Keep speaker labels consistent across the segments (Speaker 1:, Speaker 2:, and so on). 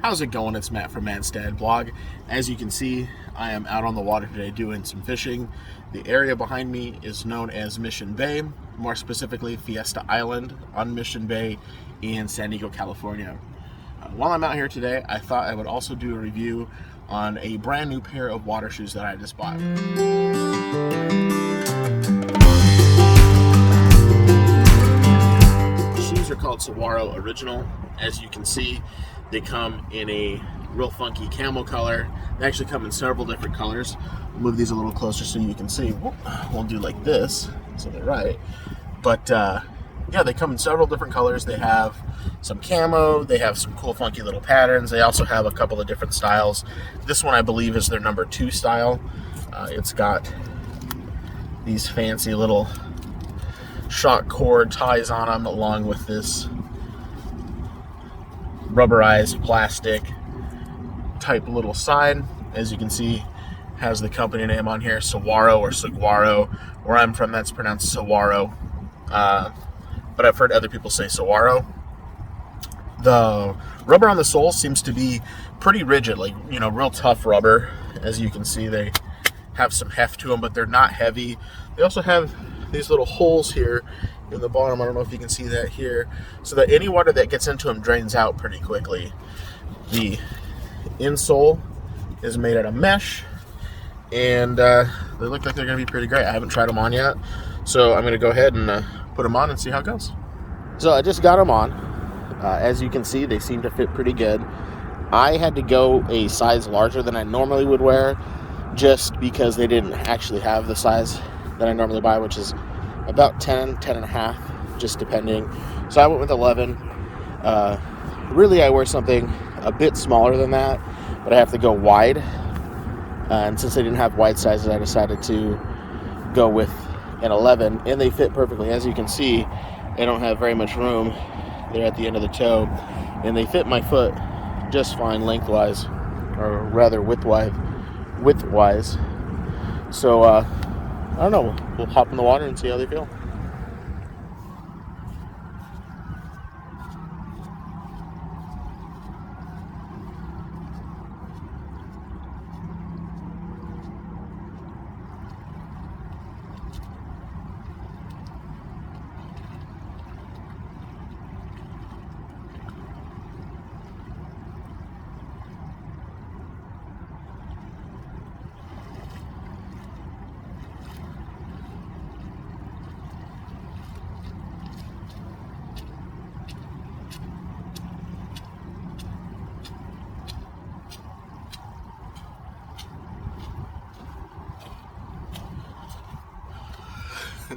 Speaker 1: How's it going? It's Matt from Matt's Dad Blog. As you can see, I am out on the water today doing some fishing. The area behind me is known as Mission Bay, more specifically Fiesta Island on Mission Bay in San Diego, California. While I'm out here today, I thought I would also do a review on a brand new pair of water shoes that I just bought. The shoes are called Saguaro Original. As you can see, they come in a real funky camel color. They actually come in several different colors. I'll move these a little closer so you can see. We'll do like this, so they're right. But yeah, they come in several different colors. They have some camo, they have some cool funky little patterns. They also have a couple of different styles. This one I believe is their number 2 style. It's got these fancy little shock cord ties on them, along with this rubberized plastic type little side. As you can see, has the company name on here, Saguaro or Saguaro. Where I'm from, that's pronounced Saguaro, but I've heard other people say Saguaro. The rubber on the sole seems to be pretty rigid, like, you know, real tough rubber. As you can see, they have some heft to them, but they're not heavy. They also have these little holes here in the bottom. I don't know if you can see that here, so that any water that gets into them drains out pretty quickly. The insole is made out of mesh, and they look like they're going to be pretty great. I haven't tried them on yet, so I'm going to go ahead and put them on and see how it goes. So I just got them on. As you can see, they seem to fit pretty good. I had to go a size larger than I normally would wear, just because they didn't actually have the size that I normally buy, which is about 10 and a half, just depending. So I went with 11. Really, I wear something a bit smaller than that, but I have to go wide. And since they didn't have wide sizes, I decided to go with an 11, and they fit perfectly. As you can see, they don't have very much room. They're at the end of the toe, and they fit my foot just fine lengthwise, or rather widthwise. So I don't know, we'll hop in the water and see how they feel.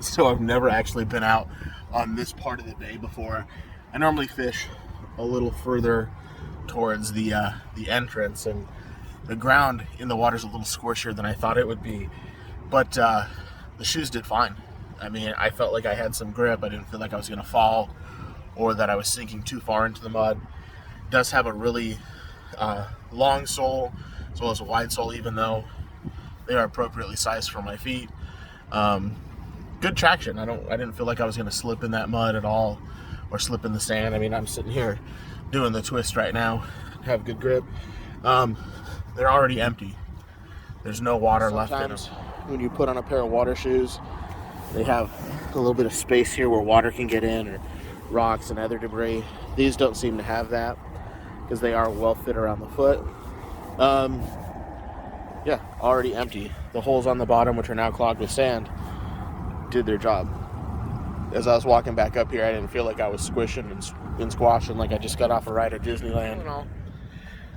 Speaker 1: So I've never actually been out on this part of the bay before. I normally fish a little further towards the entrance, and the ground in the water is a little squishier than I thought it would be. But the shoes did fine. I mean, I felt like I had some grip. I didn't feel like I was going to fall or that I was sinking too far into the mud. It does have a really long sole as well as a wide sole, even though they are appropriately sized for my feet. Good traction. I didn't feel like I was going to slip in that mud at all or slip in the sand. I mean, I'm sitting here doing the twist right now, have good grip. They're already empty. There's no water left in them. When you put on a pair of water shoes, they have a little bit of space here where water can get in, or rocks and other debris. These don't seem to have that because they are well fit around the foot. Yeah, already empty. The holes on the bottom, which are now clogged with sand, did their job. As I was walking back up here, I didn't feel like I was squishing and squashing like I just got off a ride at Disneyland.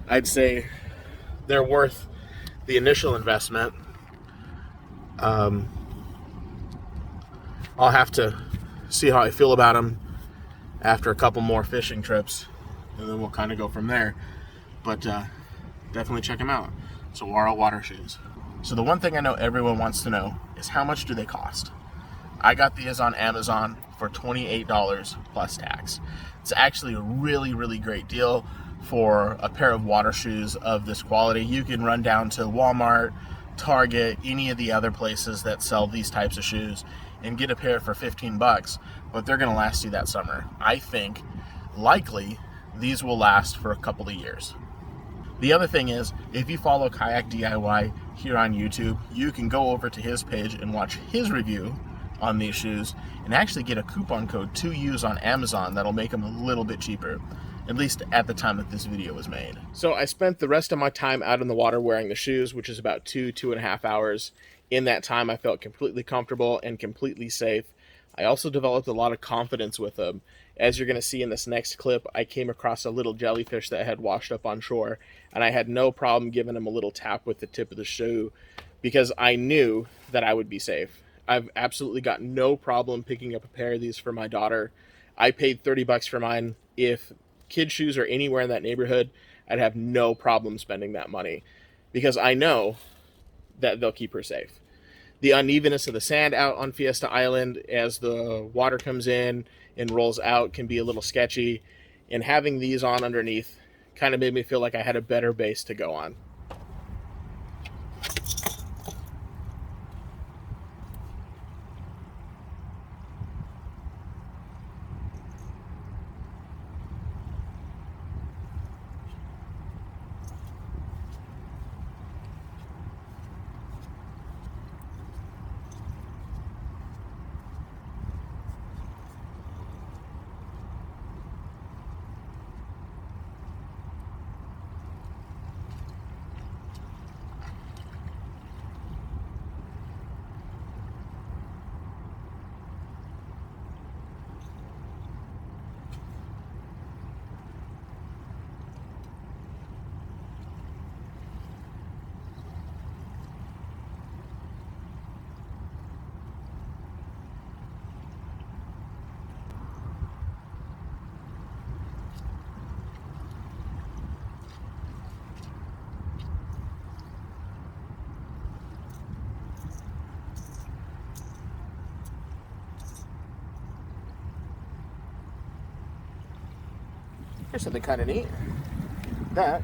Speaker 1: I'd say they're worth the initial investment. I'll have to see how I feel about them after a couple more fishing trips, and then we'll kind of go from there. But definitely check them out. Saguaro water shoes. So the one thing I know everyone wants to know is, how much do they cost? I got these on Amazon for $28 plus tax. It's actually a really, really great deal for a pair of water shoes of this quality. You can run down to Walmart, Target, any of the other places that sell these types of shoes and get a pair for 15 bucks, but they're going to last you that summer. I think likely these will last for a couple of years. The other thing is, if you follow Kayak DIY here on YouTube, you can go over to his page and watch his review on these shoes and actually get a coupon code to use on Amazon that'll make them a little bit cheaper, at least at the time that this video was made. So I spent the rest of my time out in the water wearing the shoes, which is about 2.5 hours. In that time, I felt completely comfortable and completely safe. I also developed a lot of confidence with them. As you're going to see in this next clip, I came across a little jellyfish that had washed up on shore, and I had no problem giving him a little tap with the tip of the shoe because I knew that I would be safe. I've absolutely got no problem picking up a pair of these for my daughter. I paid $30 for mine. If kid shoes are anywhere in that neighborhood, I'd have no problem spending that money because I know that they'll keep her safe. The unevenness of the sand out on Fiesta Island as the water comes in and rolls out can be a little sketchy, and having these on underneath kind of made me feel like I had a better base to go on. Here's something kind of neat. That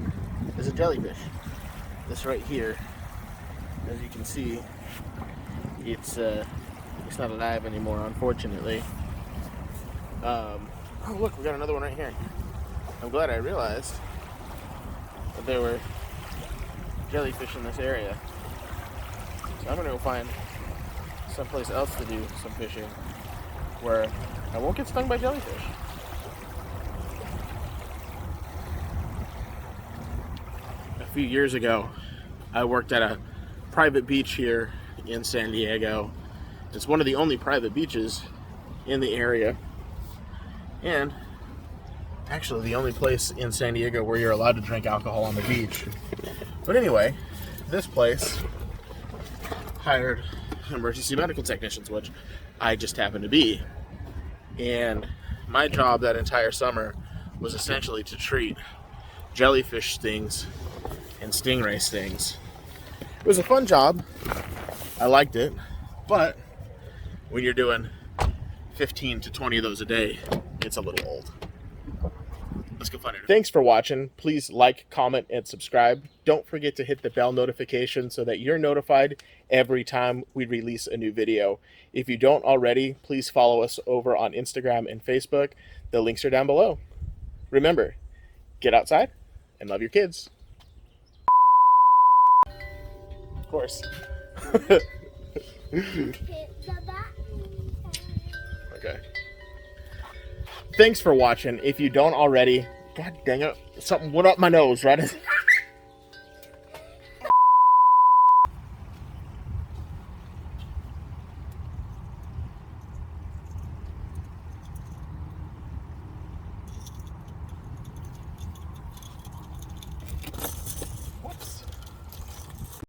Speaker 1: is a jellyfish. This right here, as you can see, it's not alive anymore, unfortunately. Oh look, we got another one right here. I'm glad I realized that there were jellyfish in this area. So I'm gonna go find someplace else to do some fishing where I won't get stung by jellyfish. A few years ago, I worked at a private beach here in San Diego. It's one of the only private beaches in the area, and actually the only place in San Diego where you're allowed to drink alcohol on the beach. But anyway, this place hired emergency medical technicians, which I just happened to be. And my job that entire summer was essentially to treat jellyfish stings and stingray stings. It was a fun job. I liked it, but when you're doing 15 to 20 of those a day, it's a little old. Let's go find it. Thanks for watching. Please like, comment, and subscribe. Don't forget to hit the bell notification so that you're notified every time we release a new video. If you don't already, please follow us over on Instagram and Facebook. The links are down below. Remember, get outside and love your kids. Of course. Okay. Thanks for watching. If you don't already, god dang it, something went up my nose right